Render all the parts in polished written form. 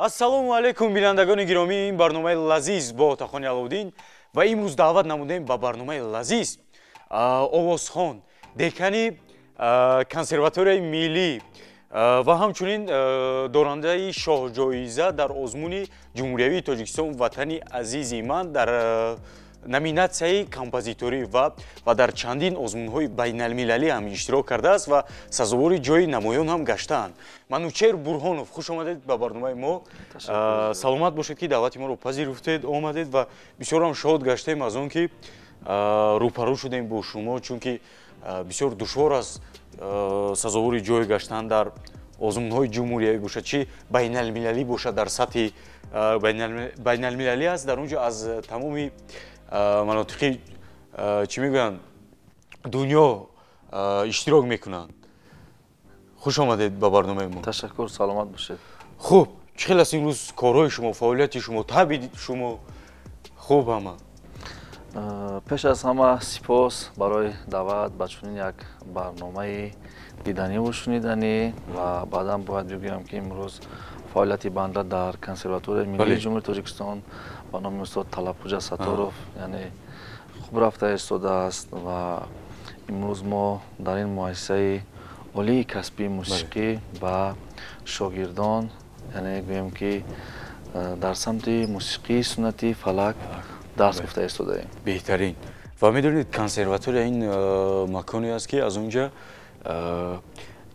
ассалому алайкум бинандагони гиромӣ, ин барномаи лазиз бо Отахони Аловдин ва имрӯз даъват намудем ба барномаи лазиз Овозхон, декани консерваторияи миллӣ ва ҳамчунин дорандаи шоҳҷоиза дар озмуни Ҷумҳуриявии Тоҷикистон ватани азизи ман дар номинатсияи композиторӣ ва дар чандин озмунҳои байналмилалӣ ҳам иштирок кардааст ва сазовори ҷои намоён ҳам гаштаанд. Манучер Бурҳонов, хуш омадед ба барномаи мо. Саломат бошед, ки даъвати моро пазируфтед, омадед ва бисёрам шод гаштем аз он ки рӯпарӯ шудем бо шумо, чунки бисёр душвор аст сазовори ҷой гаштан дар озмунҳои ҷумҳуриявӣ бошад, чи байналмилалӣ бошад, дар сатҳи байналмилалӣ аст, дар он ҷо аз тамоми манотиқи чӣ мегӯянд дунё иштирок мекунанд. Хуш омадед ба барномаи мо. Ташаккур, саломат бошед. Хуб, чӣ хел аст имрӯз корҳои шумо, фаъолияти шумо, таби шумо? Хуб ҳама. Пеш аз ҳама сипос барои даъват ба чунин як барномаи диданиву шуниданӣ ва баъдан бояд бигӯям, ки имрӯз фаъолияти банда дар консерваторияи миллии ҷумҳурии Тоҷикистон ба номи устод Талабхоҷа Сатторов яъне хуб рафта истодааст ва имрӯз мо дар ин муассисаи олии касбии мусиқӣ ба шогирдон, яъне гӯем ки дар самти мусиқии суннатии фалак дарс гуфта истодаем. Беҳтарин. Ва медонед, консерватория ин маконе аст ки аз он ҷо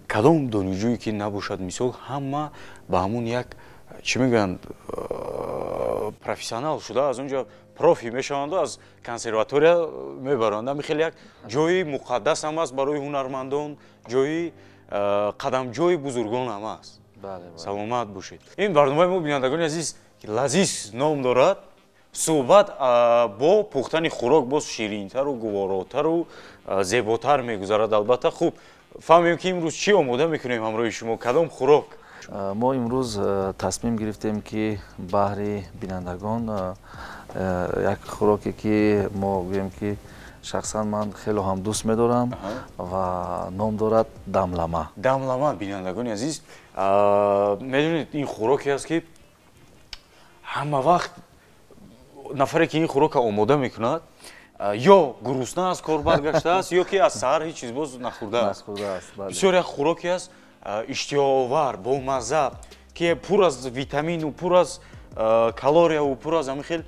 кадом донишҷӯе ки набошад, мисол ҳама ба ҳамун як чӣ мегӯянд профессионал шуда аз он ҷо профи мешаванду аз консерватория мебаранд. Ами хеле як ҷои муқаддас ҳам аст барои ҳунармандон, ҷои қадамҷои бузургон ҳам аст. Саломат бошед. Ин барномаи мо, бинандагони азиз, лазиз ном дорад. Суҳбат бо пухтани хӯрок боз ширинтару гуворотару зеботар мегузарад. Албатта хуб фаҳмем, ки имрӯз чӣ омода мекунем ҳамроҳи шумо, кадом хӯрок? Мо имрӯз тасмим гирифтем, ки баҳри бинандагон як хӯроке, ки мо гӯем, ки шахсан ман хело ҳам дӯст медорам ва ном дорад дамлама. Дамлама, бинандагони азиз, медонед, ин хӯроке аст, ки ҳама вақт нафаре, ки ин хӯрока омода мекунад, ё гурусна аз кор баргаштааст, ё ки аз саҳар ҳеҷ чиз боз нахӯрдааст. Бисёр як хӯроке аст иштиҳоовар, бомазза, ки пур аз витамину, пур аз калорияу, пур аз ҳамин хел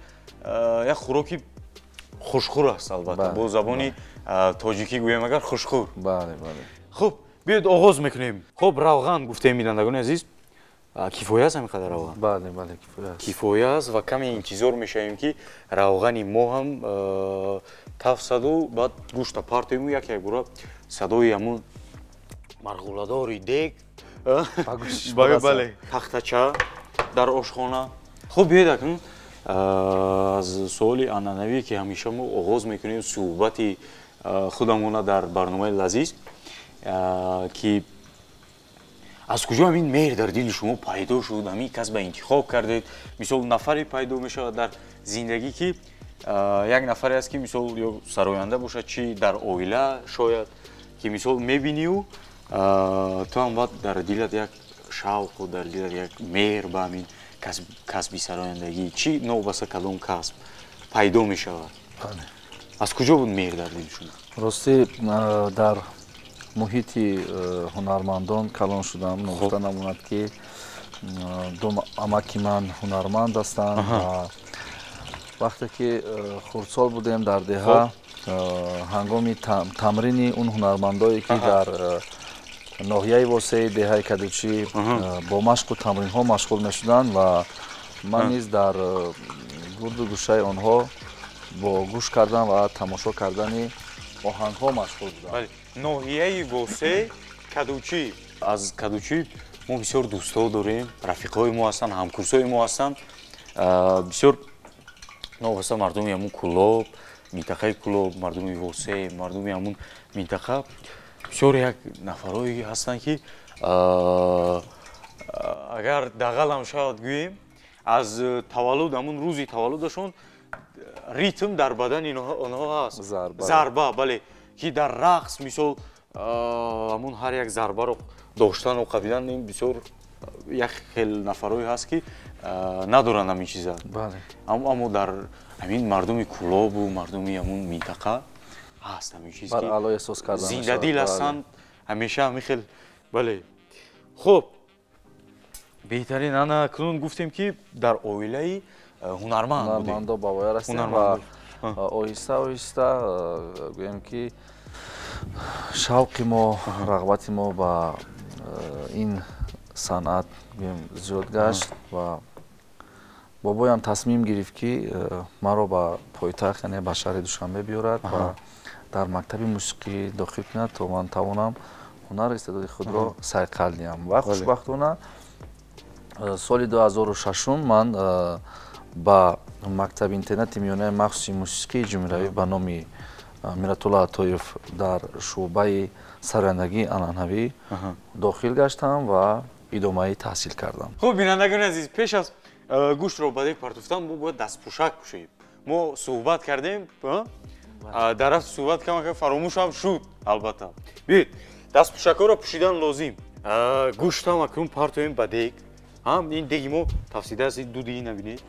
як хӯроки хушхӯр аст. Албатта бо забони тоҷикӣ гӯем агар хушхӯр. Хуб, биёед оғоз мекунем. Хуб, равған гуфтем, бинандагони азиз, кифоя аст ҳамин қадар равған? Бале, кифоя аст. Кифоя аст ва каме интизор мешавем, ки равғани мо ҳам тафсаду баъд гӯшта партоиму як бора садои ҳамун марғуладори дег, бале, тахтача дар ошхона. Хуб, биёед акнун аз суоли анъанавие, ки ҳамеша мо оғоз мекунем суҳбати худамона дар барномаи лазиз, ки аз куҷо ҳамин меҳр дар дили шумо пайдо шуд, ҳамин касба интихоб кардед? Мисол нафаре пайдо мешавад дар зиндагӣ, ки як нафаре аст, ки мисол ё сароянда бошад, чи дар оила шояд, ки мисол мебинию ту ҳам баъд дар дилат як шавқу, дар дилат як меҳр ба ҳамин касби сарояндагӣ, чи новбаста кадом касб пайдо мешавад? Аз куҷо буд меҳр дар дили шумо? Рости дар муҳити ҳунармандон калон шудам. Гуфта намонад, ки ду амаки ман ҳунарманд ҳастанд ва вақте ки хурдсол будем дар деҳа, ҳангоми тамрини он ҳунармандое, ки дар ноҳияи восеи деҳаи Кадучӣ бо машқу тамринҳо машғул мешуданд ва ман низ дар гурду гӯшаи онҳо бо гӯш кардан ва тамошо кардани оҳангҳо машғул будам. Ноҳияи восе, Кадучӣ. Аз Кадучӣ мо бисёр дӯстҳо дорем, рафиқҳои мо ҳастанд, ҳамкурсои мо ҳастанд, бисёр новбаста мардуми ҳамун Кӯлоб, минтақаи Кӯлоб, мардуми восе, мардуми ҳамун минтақа, бисёр як нафарҳое ҳастанд, ки агар дағалам шавад гӯем, аз таваллуд, ҳамун рӯзи таваллудашон ритм дар бадани онҳо ҳаст. Зарба, бале, ки дар рақс мисол ҳамун ҳар як зарбаро доштану қабидан ин бисёр як хел нафарое ҳаст ки надоранд ҳамин чиза аммо дар ҳамин мардуми кӯлобу мардуми ҳамун минтақа ҳаст ҳамин чиз ки зиндадил ҳастанд ҳамеша ҳамин хел бале хуб беҳтарин ана акнун гуфтем ки дар оилаи ҳунармандо бовоя растем ва оҳиста оҳиста гӯем ки шавқи мо рағбати мо ба ин санъат зиёд гашт ва бобоям тасмим гирифт ки маро ба пойтахт яъне ба шаҳри Душанбе биёрад ва дар мактаби мусиқӣ дохил кунад то ман тавонам ҳунар истеъдоди худро сайқал диҳам ва хушбахтона соли 2006 ман ба мактаби интернати миёнаи махсуси мусиқии ҷумҳуриявӣ ба номи Мирратулла Атоев дар шуъбаи сарояндагии анъанавӣ дохил гаштам ва идомаи таҳсил кардам. Хуб бинандагони азиз, пеш аз гӯштро ба дег партофтан мо бояд дастпӯшак пӯшем. Мо суҳбат кардем, дар рафт суҳбат камака фаромӯш ҳам шуд албатта. Бед, дастпӯшакҳоро пӯшидан лозим. Гӯштам акнун партоем ба дег. Ин деги мо тафсида аст, ду деги набинед.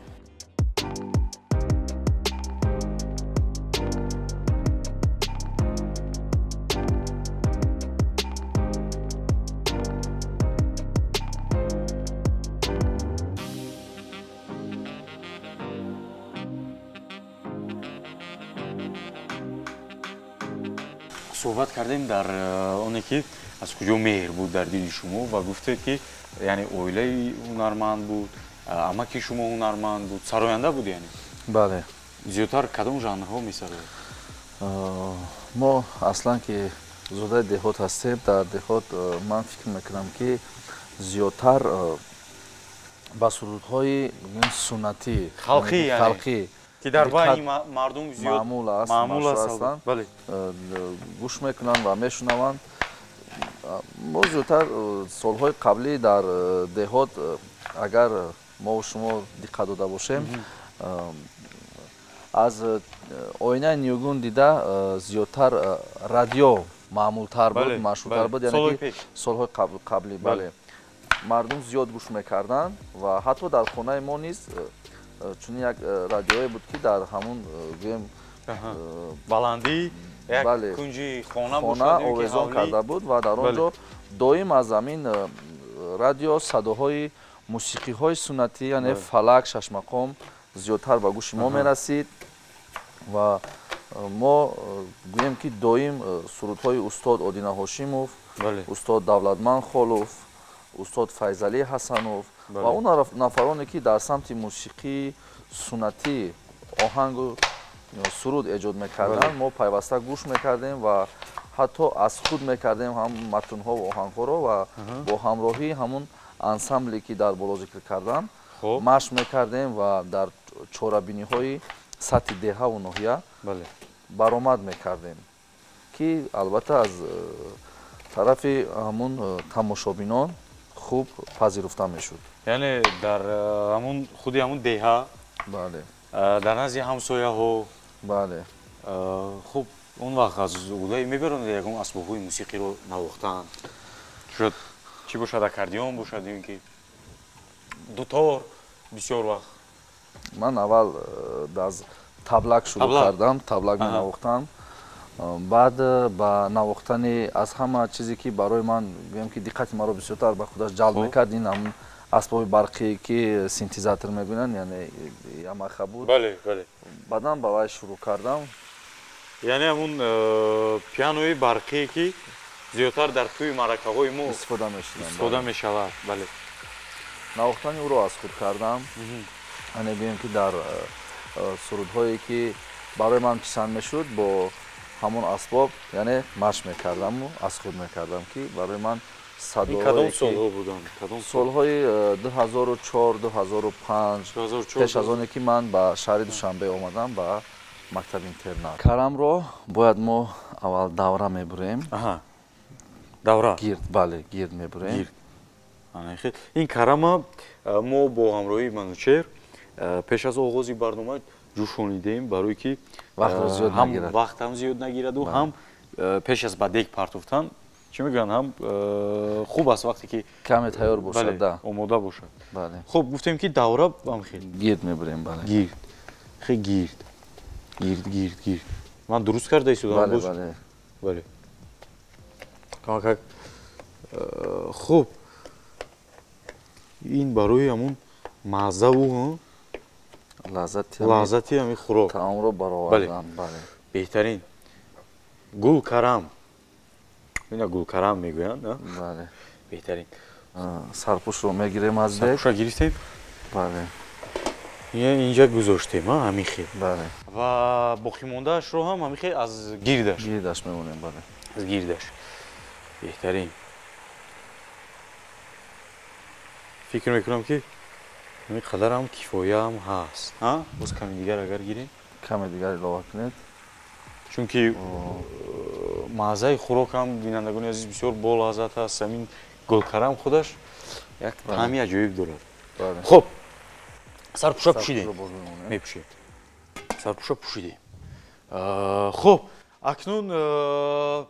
صحبت کردیم در اونی که از کجا مهر بود در دل شما و گفتید که یعنی اویله هنرمند بود، عمکی شما هنرمند بود، سراینده بود یعنی. بله. زیادتر کدام ژانرها می‌سرایید؟ ما اصلا که زوده دهات هستیم، در دهات من فکر میکنم که زیادتر با سرودهای سنتی خلقی که در بین مردم زیاد معمول هستند. بله. گوش میکنن و میشنوند. ما زودتر سالهای قبلی در دهات اگر ما و شما دقت داده باشیم از آینه نیوگون دیده زیادتر رادیو معمولتر بود، مشهورتر بود، یعنی که سالهای قبلی بله مردم زیاد گوش میکردن و حتی در خانه ما نیز چون یک رادیویی بود که در همون گیم بلندی یک کنجی خانه آویزان کرده بود و در آنجا دائم از همین رادیو صداهای موسیقی های سنتی یعنی فلک ششمقام زیادتر به گوش ما میرسید و ما گوییم که دائم سرودهای استاد آدینه هاشیموف، استاد دولتمند خالوف، استاد فیضعلی حسنوف و اون نفرانی که در سمت موسیقی سنتی آهنگ و سرود ایجاد میکردن ما پیوسته گوش میکردیم و حتی از خود میکردیم هم متن‌ها و آهنگ‌ها رو و با همراهی همون انسمبلی که در بالا ذکر کردم مشق میکردیم و در چاره‌بینی‌های سطح دهه و ناحیه برآمد میکردیم که البته از طرف همون تماشابینان خوب پذیرفته میشد. یعنی در همون خودی همون دهه بله در نزد همسایه‌ها بله خوب اون وقت از اولای میبرند یکم اسباب‌های موسیقی رو نواختن شد چی باشد اکاردیون باشد این که دوتار بسیار وقت من اول از تبلک شروع کردم تبلک نواختم بعد با نواختن از همه چیزی که برای من میگم که دقت ما رو بسیار به خودش جلب میکرد این هم اسباب برقی که سینتزاتور میگن یعنی یاماها بود بله بله بعدا با وای شروع کردم یعنی همون پیانوی برقی که زیادتر در توی مرکه‌های ما استفاده میشود بله نواختن او رو از خود کردم یعنی ببینم که در سرودهایی که برای من پسند میشد با همون اسباب یعنی مشق میکردم و از خود میکردم که برای من این کدام سالها بودن؟ سالهای 2004 2005 پیش از آنی که من به شهر دوشنبه آمدم به مکتب اینترنات کارم رو باید ما اول دوره میبریم دوره؟ گیرد بله گیرد میبریم این کارم ما با همراهی منوچهر پیش از آغاز برنامه جوشانیدیم برای که وقت زیاد نگیرد وقت هم زیاد نگیرد و هم پیش از به دیگ پرتافتن چی میگن هم خوب است وقتی که کمی تیار باشد ده. آماده باشد. بله. خب گفتیم که دوره هم خیلی گیرد میبریم بله. گیرد. خیلی گیرد. من درست کرده ایستادم. بله بله. بله. کامک خوب. این برای همون مزه و لذتی همین خوراک. طعم رو برآوردن. بله. بهترین گل کرم. اینا گل کرم میگوین نه؟ بله. بهترین. سرپوش رو میگیریم از دک. سرپوش رو گرفتیم. بله. اینجا گذاشتیم همین خیلی. بله. و باقی موندهش رو هم همین خیلی از گیردش میمونیم بله. از گیردش. بهترین. فکر میکنم که همین قدر هم کفایه هم هست. ها؟ باز کمی دیگر اگر گیریم. کمی دیگر اضافه کنید. چون که مزه خوراک هم بینندگان عزیز بسیار بالازت هست. همین گلکرم خودش یک طعمی عجیب دارد. خب سرپوشه پوشیدیم. میپوشیم. سرپوشه پوشیدیم. خب اکنون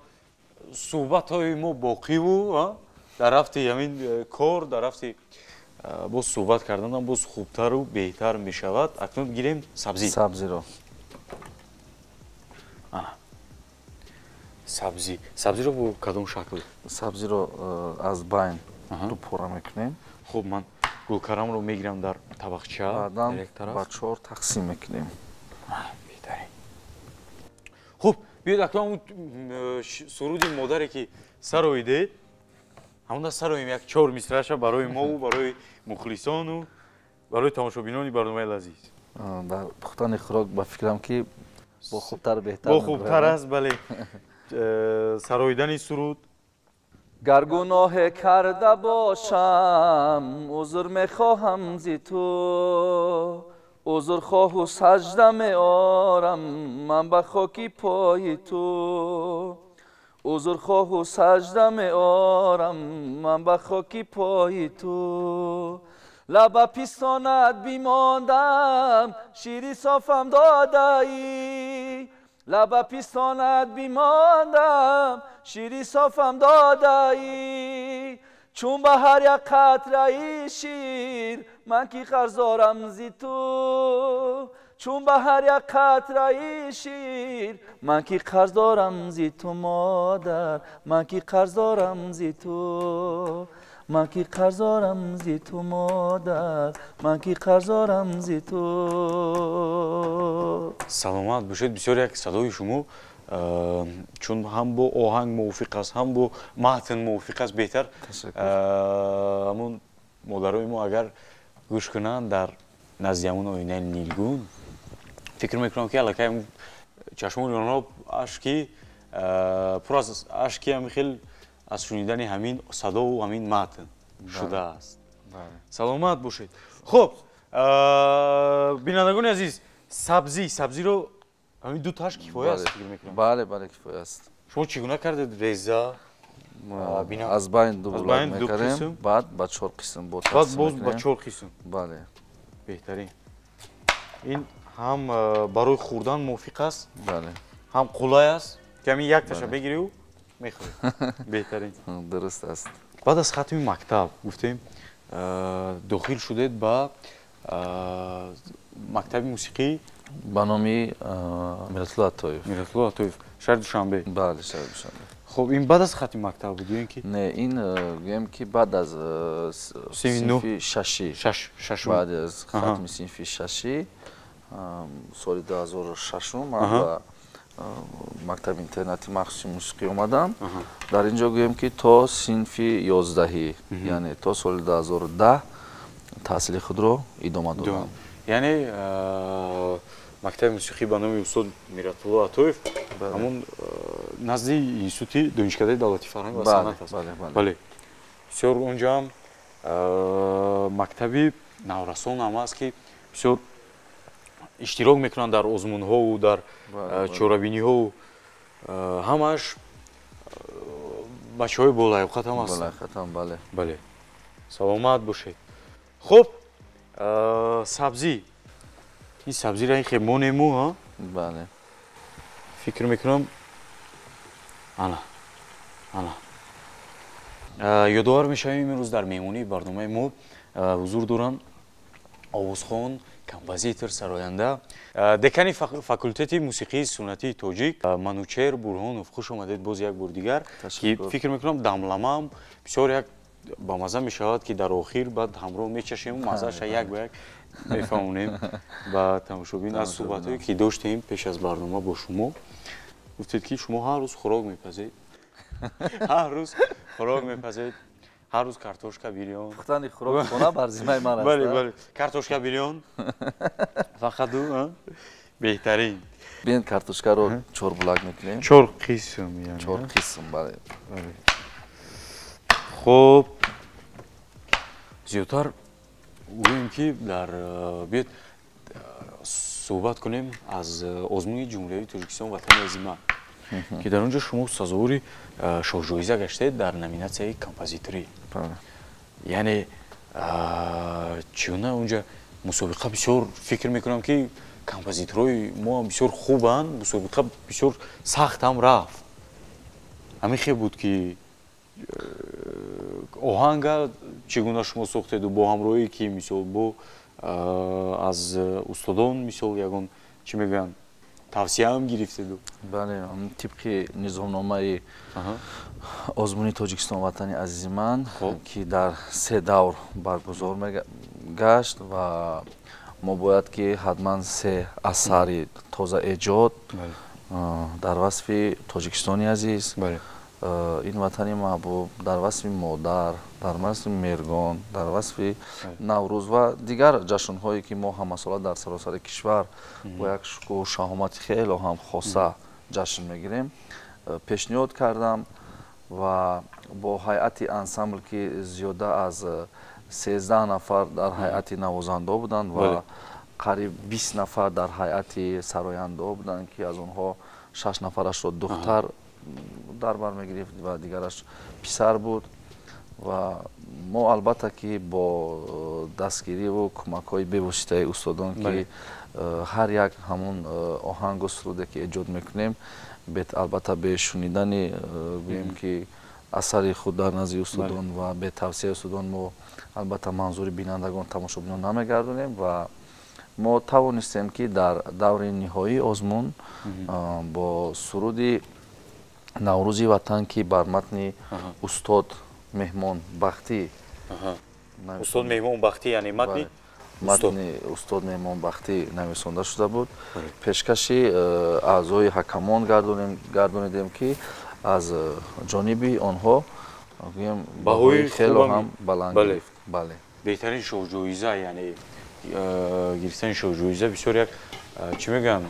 صحبت های ما باقی بود در رفته همین کار در رفته باز صحبت کردن هم باز خوبتر و بهتر می شود. اکنون گیریم سبزی رو. سبزی رو با کدوم شکل؟ سبزی رو از بین دو پاره میکنیم. خب من گلکرم رو میگیرم در طبقچه. بعدم با 4 تقسیم میکنیم. بهترین. خب بیاید اکنون اون سرود مادری که سرایده همون سرایم یک 4 مصرعش برای ما و برای مخلصان و برای تماشابینان برنامه لذیذ. در پختن خوراک با فکرم که با خوبتر بهتر با خوبتر است. بله. سراییدن سرود. گر گناه کرده باشم عذر میخواهم ز تو، عذر خواه و سجده میارم من به خاکی پای تو، عذر خواه و سجده میارم من به خاکی پای تو. لب پیستانت بیماندم شیری صافم دادایی، لب پیستانت بیماندم شیری صافم دادایی. چون به هر یک قطره شیر من کی قرضارم زی تو، چون به هر یک قطره شیر من کی قرض دارم زی تو مادر، من کی قرض دارم زی تو، من کی قرض دارم زی تو مادر، من کی قرض دارم زی تو. سلامت باشید. بسیار یک صدای شما چون هم با آهنگ موافق است هم با متن موافق است. بهتر همون مادرای ما اگر گوش کنند در نزد همون آینه نیلگون فکر میکنم که الکی چشمان آنها اشکی پر از اشکی هم خیلی از شنیدن همین صدا و همین متن شده است. سلامت باشید. خب بینندگان عزیز سبزی رو همین دو تاش کفایه است فکر میکنم. بله کفایه است. شما چگونه کردید ریزه؟ از بین دو بلند میکردیم بعد با 4 قسم بعد باز با 4 قسم. بله. بهترین. این هم برای خوردن موافق است. بله. هم قولای است که همین یک تاشا بگیری و میخوری. بهترین. درست است. بعد از ختم مکتب گفتیم داخل شدید با مکتب موسیقی با نام میرت الله عطایف. میرت الله عطایف شهر دوشنبه. بله شهر دوشنبه. خب این بعد از ختم مکتب بود یا اینکه؟ نه این گویم که بعد از صنف ششی بعد از ختم صنف ششی سال 2006 من با مکتب اینترنتی مخصوص موسیقی اومدم. در اینجا گویم که تا صنف 11 یعنی تا سال 2010 تحصیل خود رو ادامه دادم. یعنی مکتب موسیقی با نام استاد میرت الله عطایف همون نزد اینستیتوت دانشکده دولتی فرهنگ و صنعت است. بله. بسیار اونجا هم مکتبی نورسان هم است که بسیار اشتراک میکنند در آزمون ها و در چاره‌بینی ها و همش بچه های بالایقت هم هستند. بله. سلامت باشید. خب سبزی این سبزی را این خیلی مونمو ها؟ بله. فکر میکنم ёдовар мешавем имрӯз дар меҳмонии барномаи мо ҳузур доранд овозхон, композитор, сароянда, декани факултети мусиқии суннатии тоҷик Манучер Бурҳонов. Хуш омадед боз як бор дигар, ки фикр мекунам дамламам бисёр як ба маза мешавад, ки дар охир баъд ҳамроҳ мечашем, мазаша як ба як мефаҳмонем ба тамошобин. Аз суҳбатҳое ки доштем пеш аз барнома бо шумо гуфтед, ки шумо ҳар рӯз хӯрок мепазед, ҳар рӯз хӯрок мепазед, ҳар рӯз картошка бирён. Пухтани хӯрок хона бар зиммаи ман аст. Бале, бале. Картошка бирён. Фақат ду, беҳтарин. Бин картошкаро 4 булак мекунем. 4 қисм, яъни. 4 қисм, бале. Бале. Хуб. Зиёдтар гӯем, ки дар биёд суҳбат кунем аз озмуни ҷумҳуриявии Тоҷикистон ватани азима, ки дар онҷо шумо сазовори шоҳҷоиза гаштед дар номинатсияи композиторӣ. Яъне чӣ гуна онҷа мусобиқа бисёр фикр мекунам, ки композиторои мо ҳам бисёр хубанд, мусобиқа бисёр сахт ҳам рафт. Ҳамин хел буд, ки оҳанга чӣ гуна шумо сохтеду бо ҳамроҳӣ, ки мисол бо аз устодон мисол ягон чӣ мегӯянд тавсияам гирифтеду. Бале, тибқи низомномаи озмуни Тоҷикистон ватани азизи ман, ки дар 3 давр баргузор гашт ва мо бояд, ки ҳатман 3 асари тоза эҷод дар васфи Тоҷикистони азиз, ин ватани маҳбуб, дар васфи модар, дар васфи мергон, дар васфи наврӯз ва дигар ҷашнҳое, ки мо ҳамасола дар саросари кишвар бо як шукӯҳу шаҳомати хело ҳам хоса ҷашн мегирем, пешниҳод кардам ва бо ҳайати ансамбл, ки зиёда аз 13 нафар дар ҳайати навозандо буданд ва қариб 20 нафар дар ҳайати сарояндо буданд, ки аз онҳо 6 нафарашро духтар дар бар мегирифт ва дигараш писар буд. Ва мо албатта, ки бо дастгириву кӯмакҳои бевоситаи устодон, ки ҳар як ҳамун оҳангу суруде, ки эҷод мекунем, албатта бе шунидани гӯем, ки асари худ дар назди устодон ва бе тавсияи устодон мо албатта манзури бинандагон, тамошобинон намегардонем ва мо тавонистем, ки дар даври ниҳоии озмун бо суруди наврӯзи ватан, ки бар матни устод Меҳмонбахтӣ, устод Меҳмонбахтӣ, яъне матни устод Меҳмонбахтӣ нависонда шуда буд. Пешкаши аъзои ҳакамон гардонидем, ки аз ҷониби онҳо баҳои хело ҳам баланд гирифт. Бале. Беҳтарин шоҳҷоиза, яъне гирифтани шоҳҷоиза бисёр як чӣ мегӯям,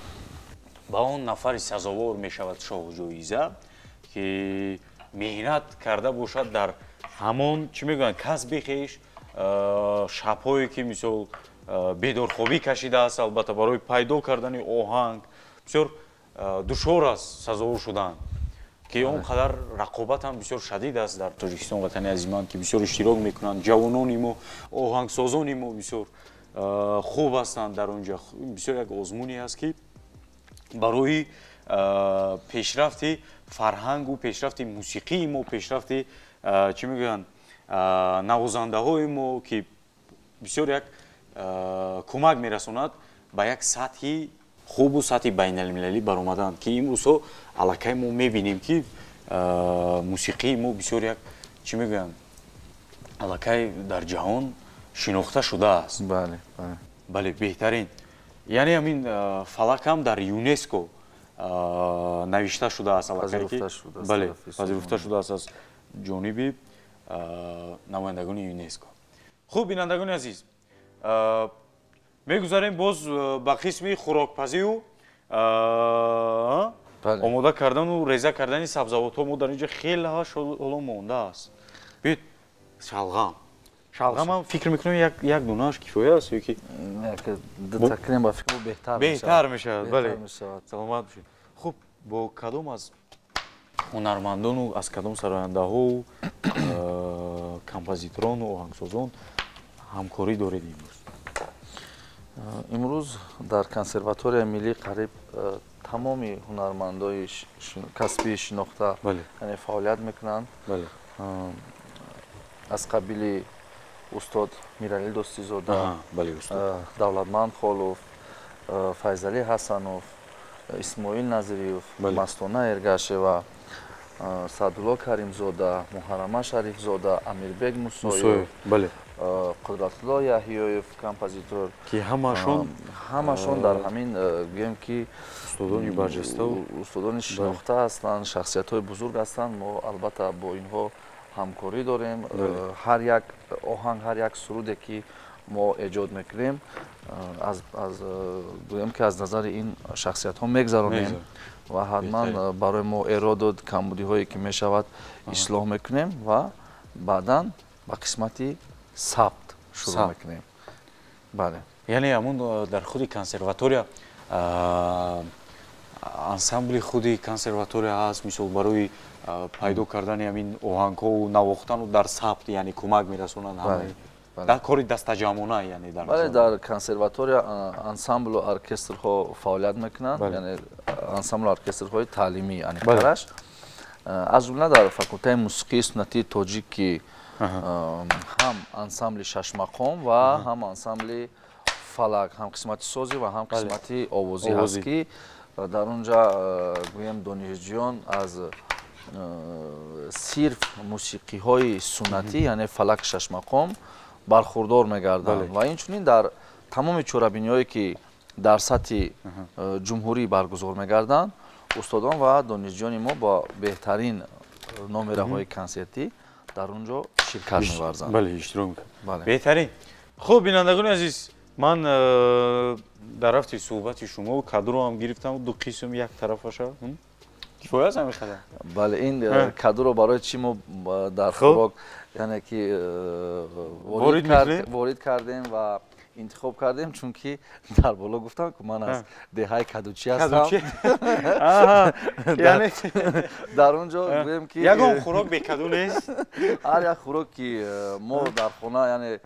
ба он нафари сазовор мешавад шоҳҷоиза, ки меҳнат карда бошад дар ҳамон чӣ мегӯянд касби хеш, шабҳое, ки мисол бедорхобӣ кашидааст, албатта барои пайдо кардани оҳанг бисёр душвор аст сазовор шудан, ки он қадар рақобат ҳам бисёр шадид аст дар Тоҷикистон ватани азизи ман, ки бисёр иштирок мекунанд. Ҷавонони мо, оҳангсозони мо бисёр хуб ҳастанд дар он ҷо. Бисёр як озмуне аст, ки барои пешрафти фарҳангу пешрафти мусиқии мо, пешрафти чӣ мегӯянд навозандаҳои мо, ки бисёр як кӯмак мерасонад ба як сатҳи хубу сатҳи байналмилалӣ баромаданд, ки имрӯзҳо аллакай мо мебинем, ки мусиқии мо бисёр як чӣ мегӯянд аллакай дар ҷаҳон шинохта шудааст. Бале, беҳтарин. Яъне ҳамин фалак ҳам дар ЮНЕСКО навишта шудааст, бале, пазируфта шудааст аз ҷониби намояндагони ЮНЕСКО. Хуб, бинандагони азиз, мегузарем боз ба қисми хӯрокпазию омода кардану реза кардани сабзавотҳо. Мо дар инҷа хелааш ҳоло мондааст. Биёед шалғам. Шалғам ҳам фикр мекунам як донааш кифоя аст, ё ки беҳтар мешавад. Бале, саломат бошед. Хуб, бо кадом аз ҳунармандону аз кадом сарояндаҳо, композиторону оҳангсозон ҳамкорӣ доред имрӯз? имрӯз дар консерваторияи миллӣ қариб тамоми ҳунармандои касби шинохта фаъолият мекунанд. аз қабили устод Миралӣ Достизода, бале устод, Давлатманд Холов, Файзалӣ Ҳасанов, Исмоил Назириев, Мастона Эргашева, Саадулло Каримзода, Муҳаррама Шарифзода, Амирбек Мусоев, Қудратулло Яҳиёев, композитор, ки ҳамашон дар ҳамин гӯем ки устодони барҷаста устодони шинохта ҳастанд, шахсиятҳои бузург ҳастанд. Мо албатта бо инҳо ҳамкорӣ дорем. ҳар як оҳанг, ҳар як суруде ки мо эҷод мекунем, гӯем ки аз назари ин шахсиятҳо мегзаронем ва ҳатман барои мо эродод камбудиҳое ки мешавад ислоҳ мекунем ва баъдан ба қисмати сабт шурӯъ мекунем. Бале. Яъне ҳамун дар худи консерватория ансамбли худи консерватория ҳаст, мисол барои пайдо кардани ҳамин оҳангҳо навохтану дар сабт, яъне кӯмак мерасонанд ҳамаи дар кори дастаҷамона, яъне дар консерватория ансамблу оркестрҳо фаъолият мекунанд, яъне ансамблу оркестрҳои таълимӣ аниқтараш. аз ҷумла дар факултаи мусиқии суннатии тоҷик ки ҳам ансамбли шашмақом ва ҳам ансамбли фалак, ҳам қисмати созӣ ва ҳам қисмати овозӣ ҳаст ки дар онҷа гӯем донишҷӯён аз сирф мусиқиҳои суннатӣ, яъне фалак шашмақом бархурдор мегарданд ва инчунин дар тамоми чорабиниҳое ки дар сатҳи ҷумҳурӣ баргузор мегарданд, устодон ва донишҷӯёни мо ба беҳтарин номераҳои консертӣ дар он ҷо ширкат меварзанд. Бале, иштирок мекунанд. Беҳтарин. Хуб, бинандагони азиз, ман дар рафти суҳбати шумо кадуро ҳам гирифтам, ду қисм як тарафаша. Кифоя аст ҳамин қадар? Бале, ин кадуро барои чӣ мо дар хӯрок яъне ки ворид кардем ва интихоб кардем, чунки дар боло гуфтам ки ман аз деҳаи кадучӣ ҳастам. Яъне дар он ҷо гӯем ки ягон хӯрок бекаду нест. ҳар як хӯрок ки мо дар хона яъне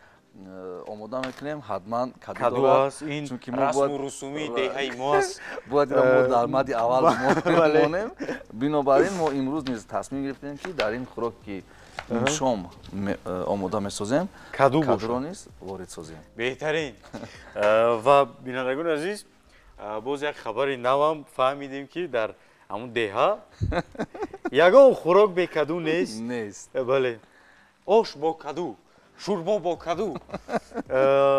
омода мекунем, ҳатман каду аст. Ин расму русуми деҳаи мо аст. Бояд мо дар мадди аввал монем. Бинобар ин мо имрӯз низ тасмим гирифтем ки дар ин хӯрок ки шом омода месозем, кадуро низ ворид созем. Беҳтарин. Ва бинандагони азиз, боз як хабари навам фаҳмидем ки дар ҳамун деҳа ягон хӯрок бекаду нест. Бале. Ош бо каду, шурбо бо каду,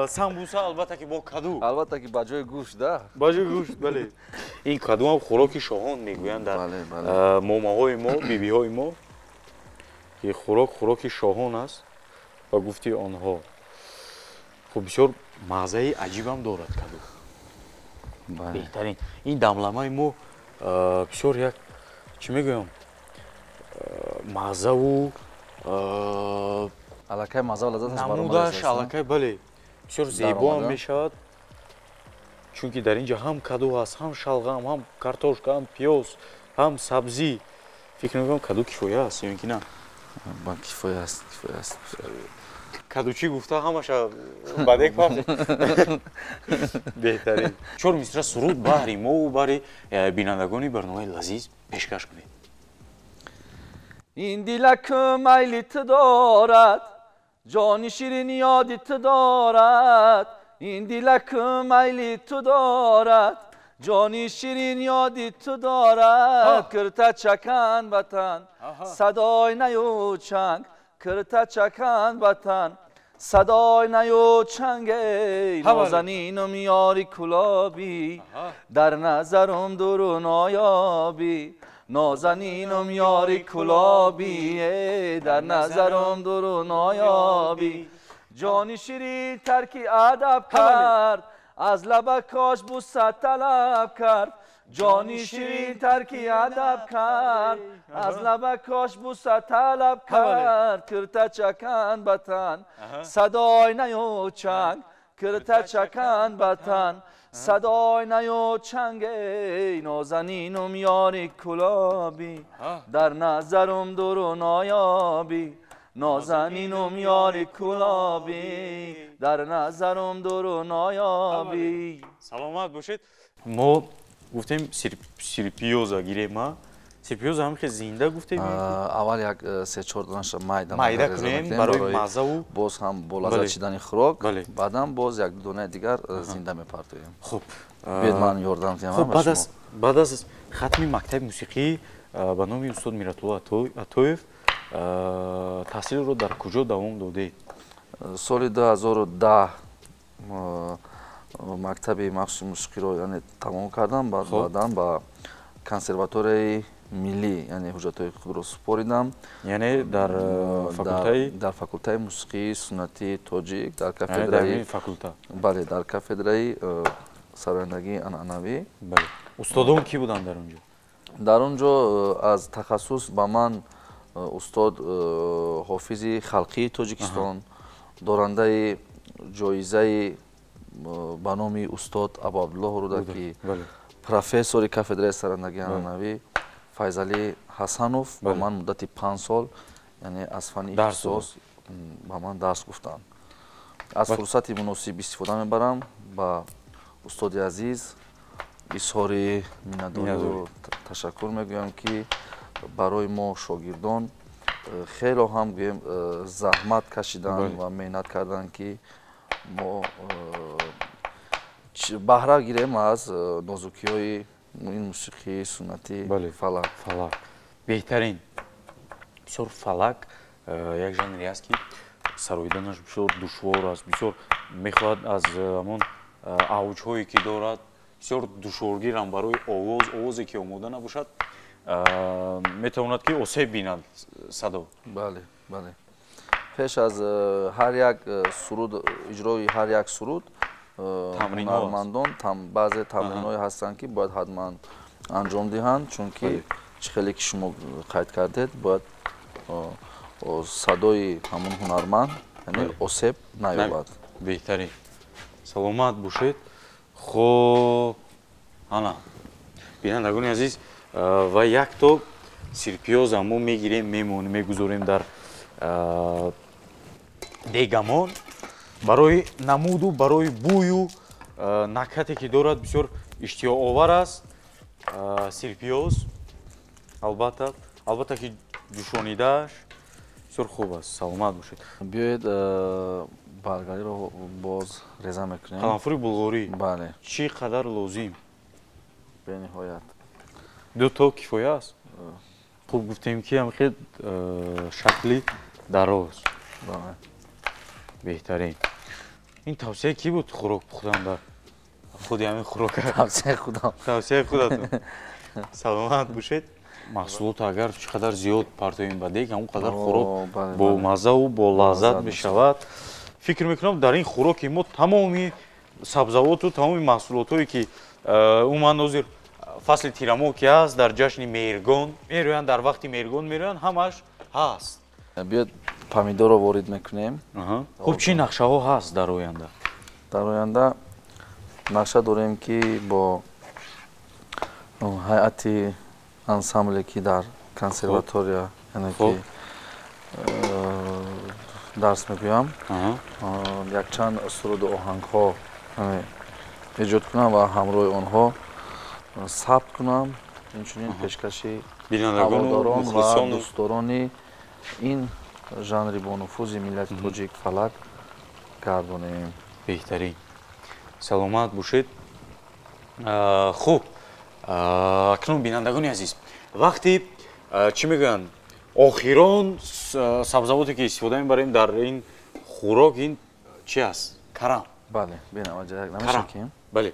самбуса албатта ки бо каду. Албатта ки ба ҷои гӯшт, да? Ба ҷои гӯшт, бале. Ин каду ҳам хӯроки шоҳон мегӯянд дар момаҳои мо, бибиҳои мо. ки хӯроки шоҳон аст ба гуфти онҳо. Хуб, бисёр мағзаи аҷибам дорад каду. Беҳтарин. Ин дамламаи мо бисёр як чӣ мегӯям? Мағзаву аллакай мазза ва лаззаташ намудаш аллакай, бале. бисёр зебо ҳам мешавад. Чунки дар ин ҷо ҳам каду ҳаст, ҳам шалғам, ҳам картошка, ҳам пиёз, ҳам сабзӣ. фикр мекунам каду кифоя аст ё ин ки на? кифоя аст. Кадучӣ гуфта ҳамаша бадек пахш. Беҳтарин. Чор мисра суруд баҳри мо баъри бинандагони барномаи лазиз пешкаш кунед. ин дилаку майли ту дорад, ҷони ширин ёди ту дорад. ин дилаку майли ту дорад, ҷони ширин ёди ту дорад. кирта чакан батан, садой наю чанг. кирта чакан батан, садой наю чанг. نازنینم یاری کلابی، در نظرم درو نایابی. نازنینم یاری کلابی، در نظرم درو نایابی. جانی شیرین ترکی ادب کرد، از لبکاش بوسه طلب کرد. جانی شیرین ترکی ادب کرد، از لبکاش بوسه طلب کرد. کرته چکن بتن، صدای نیو چنگ. کرته چکن بتن، صدای نیو چنگ. نازنینم یاری کلابی، در نظرم درو نایابی. نازنینم یاری کلابی، در نظرم درو نایابی. سلامت باشید. ما گفتیم سیر پیوزا گیریم، сирпиёз ҳам хе зинда гуфтем аввал як 3-4 донаша майда кунем барои маззаву боз ҳам бо лаззат чидани хӯрок баъдан боз як донаи дигар зинда мепартоем. хуб биёед ман ёрдам диҳам баъд аз хатми мактаби мусиқӣ ба номи устод Мирратулло Атоев таҳсилро дар куҷо давом додед? соли 2010 мактаби махсуси мусиқиро яъне тамом кардам. баъдан ба консерваторияи миллӣ яъне ҳуҷҷатҳои худро супоридам. яъне дар факултаи мусиқии суннатии тоҷик дар кафедраи сарояндагии анъанавӣ. устодон ки буданд дар онҷо? дар онҷо аз тахассус ба ман устод ҳофизи халқии тоҷикистон, дорандаи ҷоизаи ба номи устод Абу Абдуллоҳ Рӯдакӣ, профессори кафедраи сарояндагии анъанавӣ Файзалӣ Ҳасанов ба ман муддати 5 сол яъне аз фанни ихтисос ба ман дарс гуфтанд. аз фурсати муносиб истифода мебарам ба устоди азиз изҳори миннатдорию ташаккур мегӯям ки барои мо шогирдон хело ҳам гӯем заҳмат кашиданд ва меҳнат карданд ки мо баҳра гирем аз нозукиҳои ин мусиқии суннати фалак. беҳтарин. бисёр фалак як жанре аст ки сароиданаш бисёр душвор аст, бисёр мехоҳад аз ҳамон авҷҳое ки дорад бисёр душворгирам барои овозе ки омода набошад метавонад ки осеб бинад садо. бале пеш аз ҳар як суруд иҷрои ҳар як суруд ҳунармандон баъзе тамринҳое ҳастанд ки бояд ҳатман анҷом диҳанд, чунки чихеле ки шумо қайд кардед бояд садои ҳамон ҳунарманд яъне осеб наёбад. беҳтарин. саломат бошед. хуб ана бинандагони азиз ва якто сирпиёза мо мегирем мегузорем дар дегамон барои намуду барои бӯю накҳате ки дорад бисёр иштиёовар аст. сирпиёз албатта ки ҷӯшонидааш бисёр хуб аст. саломат бошед. биёед баргариро боз реза мекунем. қаламфури булғорӣ бале чӣ қадар лозим? бениҳоят 2 то кифоя аст. хуб гуфтем ки ҳамхел шакли дароз. беҳтарин. ин тавсияи ки буд хӯрок пухтан дар худи ҳамин хӯрока? тавсияи худатон. саломат бошед. маҳсулот агар чӣ қадар зиёд партоем ба дег ҳамон қадар хӯрок бо маззаву бо лаззат мешавад. фикр мекунам дар ин хӯроки мо тамоми сабзавоту тамоми маҳсулотҳое ки умуман ҳозир фасли тирамоҳ ки аст дар ҷашни меҳргон мероянд, дар вақти меҳргон мероянд, ҳамаш ҳаст. биёед помидорро ворид мекунем. хуб чӣ нақшаҳо ҳаст дар оянда? дар оянда нақша дорем ки бо ҳайати ансамбле ки дар консерватория яъне ки дарс мегӯям якчанд суруду оҳангҳо эҷод кунам ва ҳамроҳи онҳо сабт кунам. инчунин пешкаши ҳаводорон ва дӯстдорони ин жанри бонуфузи миллати тоҷик фалак гардонем. беҳтарин. саломат бошед. хуб акнун бинандагони азиз вақти чӣ мегӯянд охирон сабзавоте ки истифода мебарем дар ин хӯрок ин чи аст? карам. бале бенаваҷа намешакем. бале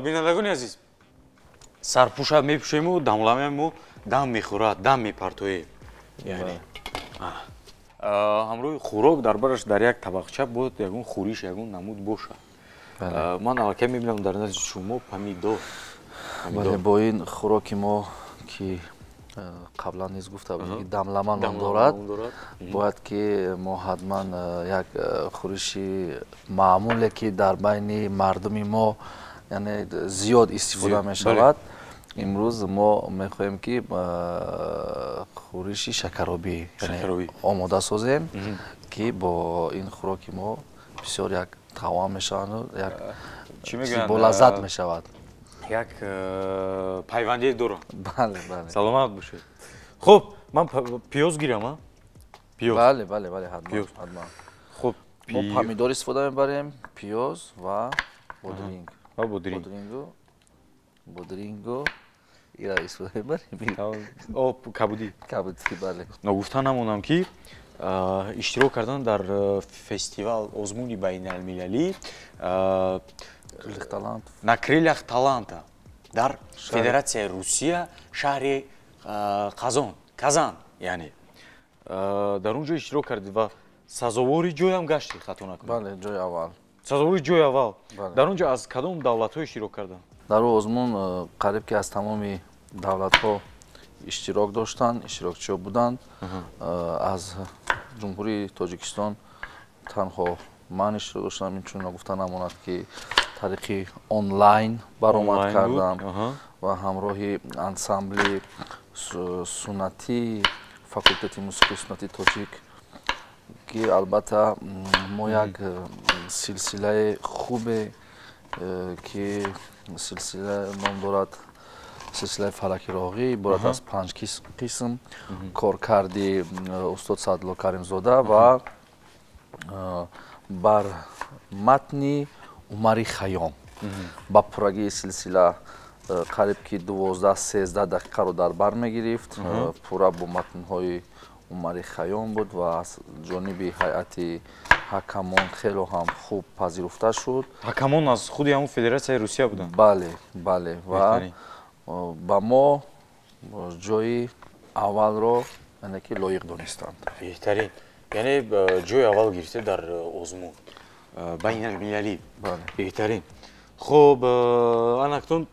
бинандагони азиз сарпӯша мепӯшему дамламему дам мехӯрад дам мепартоем. яъне ҳамроҳи хӯрок дар бараш дар як табақча бояд ягон хӯриш ягон намуд бошад. ман аллакай мебинам дар назди шумо помидор. бале бо ин хӯроки мо ки қаблан низ гуфта будем дамлама ном дорад, бояд ки мо ҳатман як хӯриши маъмуле ки дар байни мардуми мо яъне зиёд истифода мешавад. имрӯз мо мехоҳем ки хӯриши шакаробӣ омода созем ки бо ин хӯроки мо бисёр як тавом мешавад, як болаззат мешавад. Як пайвандие дорам. Бале, бале. Саломат бошед. Хуб, ман пиёз гирам, а? Пиёз. Бале, бале, бале, ҳатман. Хуб, мо помидор истифода мебарем, пиёз ва бодринг. Ва бодринг. Бодринго ира истифода мебарем. Об кабудӣ. Кабудӣ, бале. Нагуфта намонам ки иштирок кардан дар фестивал озмуни байналмилалӣ на крилях таланта дар Федератсияи Русия шаҳри Казан, яъне дар он ҷо иштирок кардӣ ва сазовори ҷойам гаштӣ, хато накунам. Бале, ҷои аввал. Сазовори ҷои аввал. Дар он ҷо аз кадом давлатҳо иштирок карданд? дар он озмун қариб ки аз тамоми давлатҳо иштирок доштанд, иштирокчиҳо буданд. Аз ҷумҳурии Тоҷикистон танҳо ман иштирок доштам, инчунин гуфта намонад ки тариқи онлайн баромад кардам ва ҳамроҳи ансамбли суннатии факултети мусиқии суннатии тоҷик ки албатта мо як силсилаи хубе ки силсила ном дорад, силсилаи фалаки роғӣ иборат аз 5 қисм коркарди устод Саъдулло Каримзода ва бар матни Умари Хаём. ба пуррагии силсила қариб ки 12-13 дақиқаро дар бар мегирифт. пурра бо матнҳои Умари Хаём буд ва аз ҷониби ҳайати ҳакамон хело ҳам хуб пазируфта шуд. Ҳакамон аз худи ҳамун Федератсияи Русия буданд? Бале, бале. ва ба мо ҷои аввалро яъне ки лоиқ донистанд. Беҳтарин. Яъне ҷои аввал гирифте дар озмун байналмилалӣ. Беҳтарин. Хуб, анактон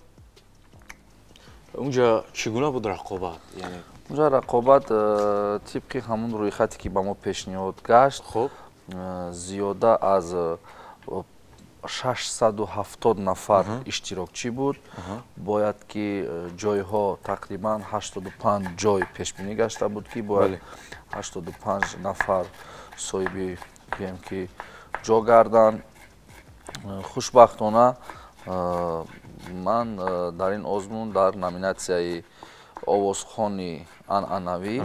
унҷа чӣ гуна буд рақобат? унҷа рақобат тибқи ҳамун рӯйхате ки ба мо пешниҳод гашт, зиёда аз 670 нафар иштирокчӣ буд. бояд ки ҷойҳо тақрибан 85 ҷой пешбинӣ гашта буд ки бояд 85 нафар соҳиби гӯем ки ҷо гарданд. хушбахтона ман дар ин озмун дар номинатсияи овозхони анъанавӣ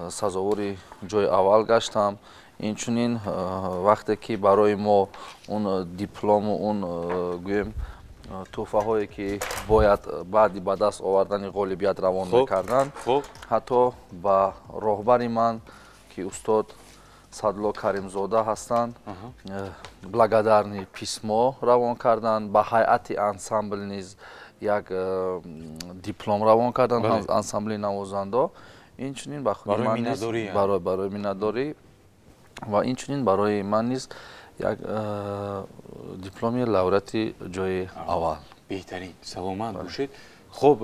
сазовори ҷои аввал гаштам. инчунин вақте ки барои мо он диплому он гӯем тӯҳфаҳое ки бояд баъди ба даст овардани ғолибият равон мекарданд, ҳатто ба роҳбари ман ки устод Саъдулло Каримзода ҳастанд благодарни письмо равон карданд. ба ҳайати ансамбл низ як диплом равон карданд, ансамбли навозандо. инчунин ба худи ман низ барои миннатдорӣ ва инчунин барои ман низ як дипломи лавреати ҷои аввал. Беҳтарин, саломат бошед. хуб,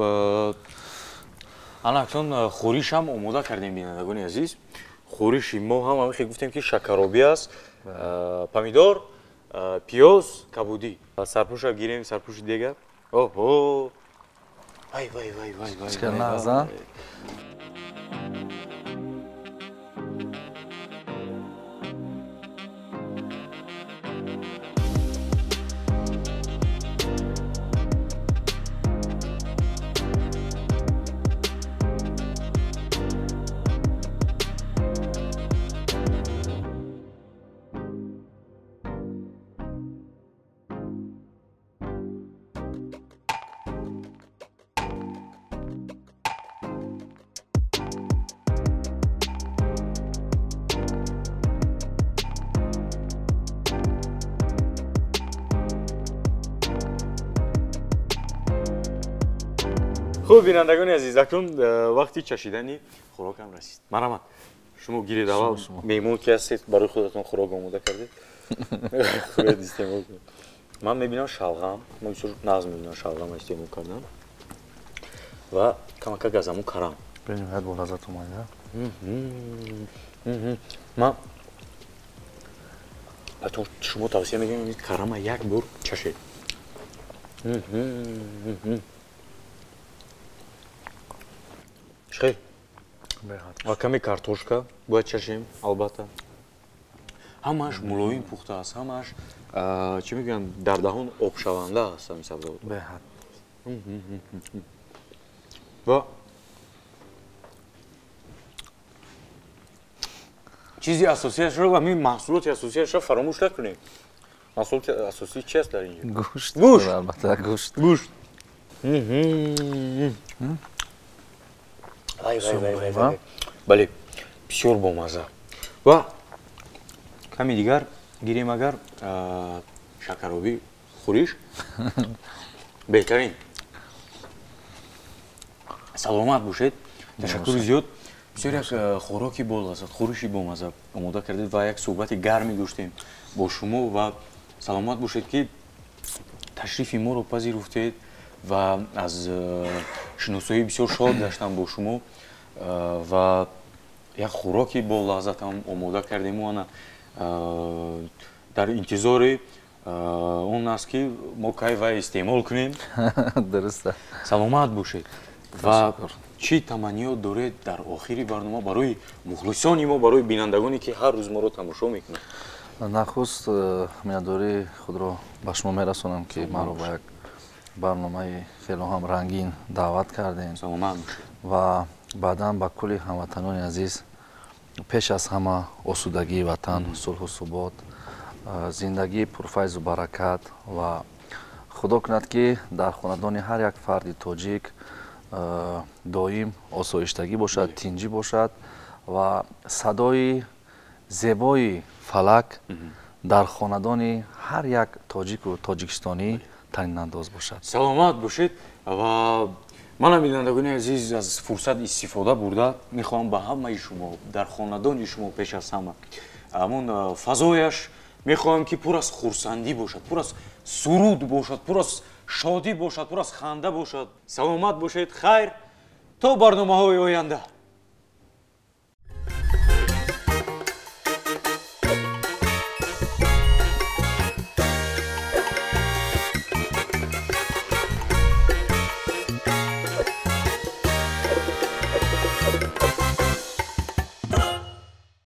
анактон хӯришам омода кардем, бинандагони азиз. хӯриши мо ҳам ҳамихе гуфтем ки шакаробӣ аст, помидор, пиёз, кабудӣ. Сарпӯша гирем, сарпӯши дегар. Оҳо! Вай, вай, вай, вай, вай. Чикар наза? хуб, бинандагони азиз, акнун вақти чашидани хӯрокам расид. Марамад. шумо гиред аввал меҳмон ки ҳастед барои худатон хӯрок омода кардед. Хӯрок истеъмол кунед. Ман мебинам шалғам, ман бисёр нағз мебинам шалғам истеъмол кардан ва камака газаму карам. бениҳоят бо лаззат омада. Ман баъдтон шумо тавсия мекунам ин карама як бор чашед. Шхел. Ва каме картошка бояд чашем албатта. ҳамааш мулоим пухта аст, ҳамааш чӣ мегӯям дар даҳон обшаванда аст ҳамин сабзавот. Беҳад. ва чизи асосиашро ва ҳамин маҳсулоти асосиашро фаромӯш накунем. маҳсулоти асосӣ чи аст дар инҷо? Гӯшт. Гӯшт. Албатта гӯшт. Гӯшт. Вай. Бале, бисёр бомазза. Ва каме дигар гирем агар шакаробӣ хӯриш беҳтарин. Саломат бошед. Ташаккури зиёд. Бисёр як хӯроки болаззат, хӯриши бомазза омода кардед ва як суҳбати гарме доштем бо шумо ва саломат бошед ки ташрифи моро пазируфтед ва аз шиносоӣ бисёр шод гаштам бо шумо ва як хӯроки болаззатам омода кардему ана дар интизори он аст ки мо кай вай истеъмол кунем. Дуруст аст. Саломат бошед. Ва чӣ таманниёт доред дар охири барнома барои мухлисони мо, барои бинандагоне ки ҳар рӯз моро тамошо мекунанд? нахуст миннатдории худро ба шумо мерасонам ки маро ба як барномаи хело ҳам рангин даъват кардем. Саломат бошед. ва баъдан ба кулли ҳамватанони азиз пеш аз ҳама осудагии ватан, сулҳу субот, зиндагии пурфайзу баракат ва худо кунад ки дар хонадони ҳар як фарди тоҷик доим осоиштагӣ бошад, тинҷӣ бошад ва садои зебои фалак дар хонадони ҳар як тоҷику тоҷикистонӣ танинандоз бошад. Саломат бошед ва манам бинандагони азиз аз фурсат истифода бурда мехоҳам ба ҳамаи шумо дар хонадони шумо пеш аз ҳама ҳамон фазояш мехоҳам ки пур аз хурсандӣ бошад, пур аз суруд бошад, пур аз шодӣ бошад, пур аз ханда бошад. Саломат бошед. Хайр то барномаҳои оянда.